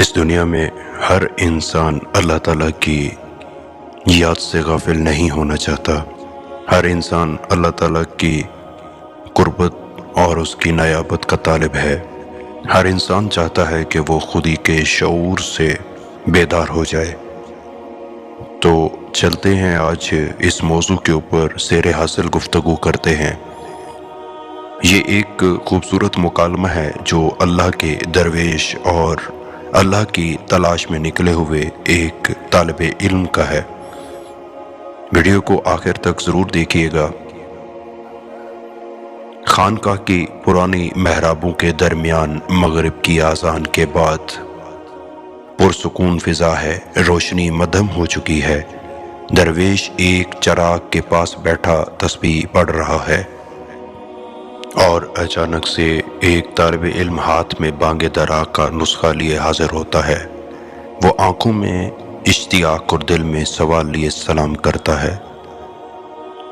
इस दुनिया में हर इंसान अल्लाह ताला की याद से गाफिल नहीं होना चाहता। हर इंसान अल्लाह ताला की कुर्बत और उसकी नयाबत का तालिब है। हर इंसान चाहता है कि वो खुदी के शऊर से बेदार हो जाए। तो चलते हैं, आज इस मौजू के ऊपर सेरे हासिल गुफ्तगू करते हैं। ये एक खूबसूरत मुकालमा है जो अल्लाह के दरवेश और अल्लाह की तलाश में निकले हुए एक तालिबे इल्म का है। वीडियो को आखिर तक ज़रूर देखिएगा। खानकाह की पुरानी महराबों के दरमियान मगरिब की आज़ान के बाद पुरसुकून फ़िज़ा है, रोशनी मद्धम हो चुकी है। दरवेश एक चराग के पास बैठा तस्बीह पढ़ रहा है और अचानक से एक तालिबे इल्म हाथ में बांगे दरा का नुस्खा लिए हाजिर होता है। वो आंखों में इश्तियाक और दिल में सवाल लिए सलाम करता है।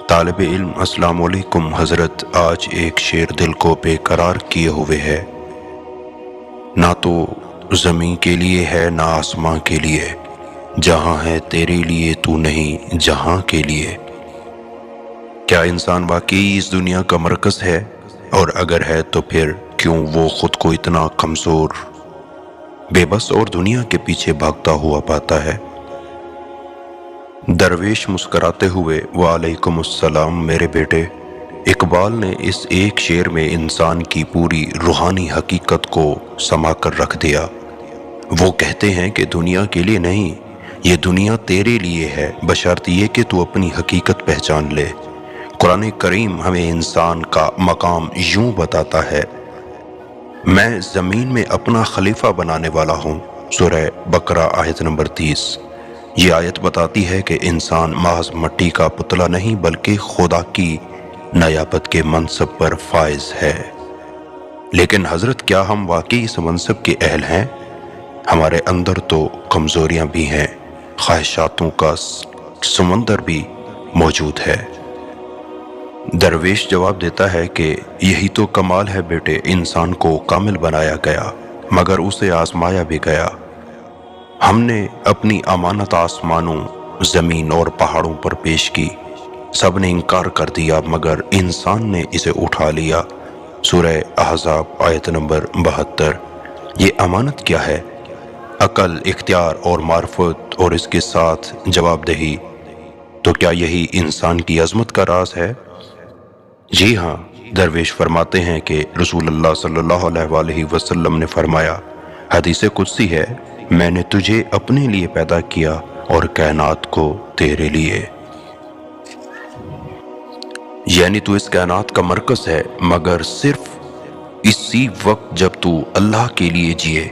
तालिबे इल्म, अस्सलाम वालेकुम हज़रत, आज एक शेर दिल को बेकरार किए हुए है। ना तो ज़मीन के लिए है ना आसमां के लिए, जहां है तेरे लिए तू नहीं जहां के लिए। क्या इंसान वाकई इस दुनिया का मरकज़ है? और अगर है तो फिर क्यों वो खुद को इतना कमज़ोर, बेबस और दुनिया के पीछे भागता हुआ पाता है? दरवेश मुस्कराते हुए वालेकुम अस्सलाम मेरे बेटे। इकबाल ने इस एक शेर में इंसान की पूरी रूहानी हकीकत को समा कर रख दिया। वो कहते हैं कि दुनिया के लिए नहीं, ये दुनिया तेरे लिए है, बशर्त ये कि तू अपनी हकीकत पहचान ले। कुरान करीम हमें इंसान का मकाम यूं बताता है, मैं ज़मीन में अपना खलीफा बनाने वाला हूँ। सूरह बकरा आयत नंबर 30। ये आयत बताती है कि इंसान महज मट्टी का पुतला नहीं बल्कि खुदा की नयाबत के मनसब पर फाइज है। लेकिन हजरत, क्या हम वाकई इस मनसब के अहल हैं? हमारे अंदर तो कमज़ोरियाँ भी हैं, ख्वाहिशातों का समंदर भी मौजूद है। दरवेश जवाब देता है कि यही तो कमाल है बेटे, इंसान को कामिल बनाया गया मगर उसे आजमाया भी गया। हमने अपनी अमानत आसमानों, ज़मीन और पहाड़ों पर पेश की, सब ने इनकार कर दिया मगर इंसान ने इसे उठा लिया। सूरह अहज़ाब आयत नंबर 72। ये अमानत क्या है? अकल, इख्तियार और मार्फत और इसके साथ जवाबदेही। तो क्या यही इंसान की अज़मत का राज है? जी हाँ, दरवेश फरमाते हैं कि रसूलुल्लाह सल्लल्लाहु अलैहि वसल्लम ने फरमाया, हदीस कुदसी है, मैंने तुझे अपने लिए पैदा किया और कायनात को तेरे लिए। यानी तू इस कायनात का मरकज़ है, मगर सिर्फ इसी वक्त जब तू अल्लाह के लिए जिए,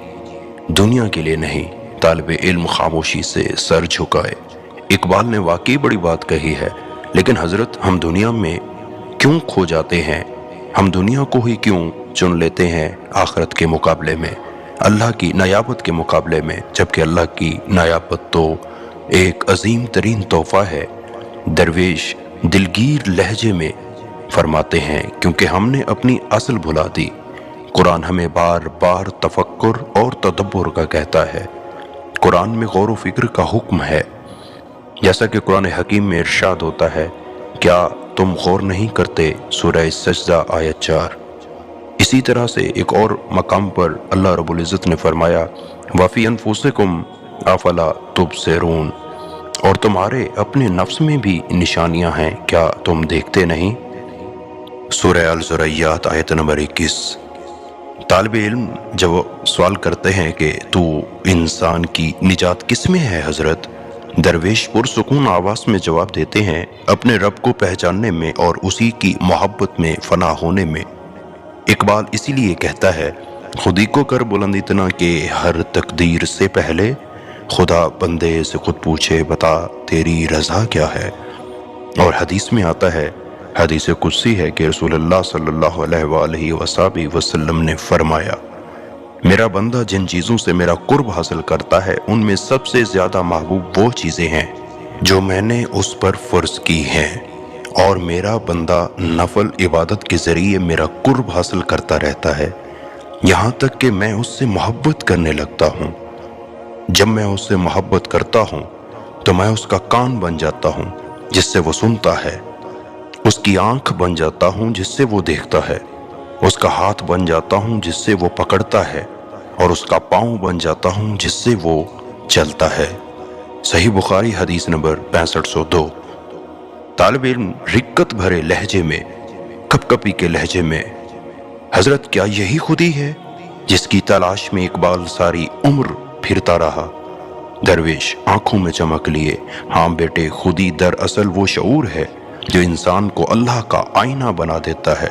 दुनिया के लिए नहीं। तालिबे इल्म खामोशी से सर झुकाए। इकबाल ने वाकई बड़ी बात कही है। लेकिन हजरत, हम दुनिया में क्यों खो जाते हैं? हम दुनिया को ही क्यों चुन लेते हैं आखिरत के मुकाबले में, अल्लाह की नयाबत के मुकाबले में, जबकि अल्लाह की नयाबत तो एक अजीम तरीन तोहफा है। दरवेश दिलगीर लहजे में फरमाते हैं, क्योंकि हमने अपनी असल भुला दी। कुरान हमें बार बार तफक्कुर और तदब्बुर का कहता है। कुरान में गौर व फिक्र का हुक्म है। जैसा कि कुरान हकीम में इरशाद होता है, क्या तुम गौर नहीं करते? सूरह सजदा आयत 4। इसी तरह से एक और मकाम पर अल्लाह रब्बुल इज़्ज़त ने फरमाया, वफ़ी अनफुसिकुम अफला तुबसिरून, और तुम्हारे अपने नफ्स में भी निशानियां हैं, क्या तुम देखते नहीं? सूरह अल-ज़ुरैयात आयत नंबर 21। तालिबे इल्म जब सवाल करते हैं कि तू इंसान की निजात किस में है हजरत? दरवेश पुरसुकून आवाज़ में जवाब देते हैं, अपने रब को पहचानने में और उसी की मोहब्बत में फना होने में। इकबाल इसीलिए कहता है, खुदी को कर बुलंद इतना कि हर तकदीर से पहले खुदा बंदे से खुद पूछे, बता तेरी रज़ा क्या है? और हदीस में आता है, हदीस कुदसी है कि रसूलुल्लाह सल्लल्लाहु अलैहि वसल्लम ने फरमाया, मेरा बंदा जिन चीज़ों से मेरा कुर्ब हासिल करता है उनमें सबसे ज़्यादा महबूब वो चीज़ें हैं जो मैंने उस पर फ़र्ज की हैं, और मेरा बंदा नफल इबादत के ज़रिए मेरा कुर्ब हासिल करता रहता है, यहाँ तक कि मैं उससे मोहब्बत करने लगता हूँ। जब मैं उससे मोहब्बत करता हूँ तो मैं उसका कान बन जाता हूँ जिससे वो सुनता है, उसकी आंख बन जाता हूँ जिससे वो देखता है, उसका हाथ बन जाता हूँ जिससे वो पकड़ता है, और उसका पाँव बन जाता हूँ जिससे वो चलता है। सही बुखारी हदीस नंबर 6502। तालिब इल्म रिक्कत भरे लहजे में, कपकपी के लहजे में, हजरत क्या यही खुदी है जिसकी तलाश में इकबाल सारी उम्र फिरता रहा? दरवेश आंखों में चमक लिए, हाँ बेटे, खुदी दरअसल वो शऊर है जो इंसान को अल्लाह का आईना बना देता है।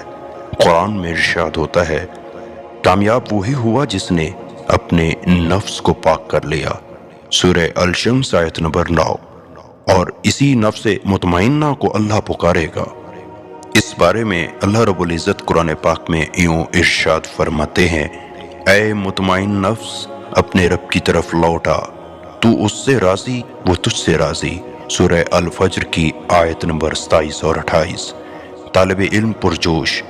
कुरान में इरशाद होता है, कामयाब वही हुआ जिसने अपने नफ्स को पाक कर लिया। सूरह अल शम्स आयत नंबर 9। और इसी नफ्स मुतमइन्ना को अल्लाह पुकारेगा। इस बारे में अल्लाह रब्बुल इज़्ज़त कुरान पाक में यूं इरशाद फरमाते हैं, ऐ मुतमइन नफ्स, अपने रब की तरफ लौटा, तू उससे राजी वो तुझसे राजी। सूरह अल फज्र की आयत नंबर 27 और 28। तालिब इल्म पुरजोश,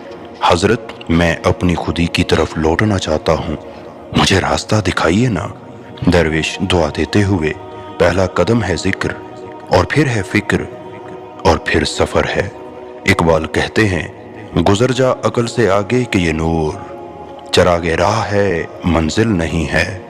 हजरत मैं अपनी खुदी की तरफ लौटना चाहता हूँ, मुझे रास्ता दिखाइए ना। दरवेश दुआ देते हुए, पहला कदम है जिक्र, और फिर है फिक्र, और फिर सफर है। इकबाल कहते हैं, गुजर जा अकल से आगे कि ये नूर, चरागे राह है मंजिल नहीं है।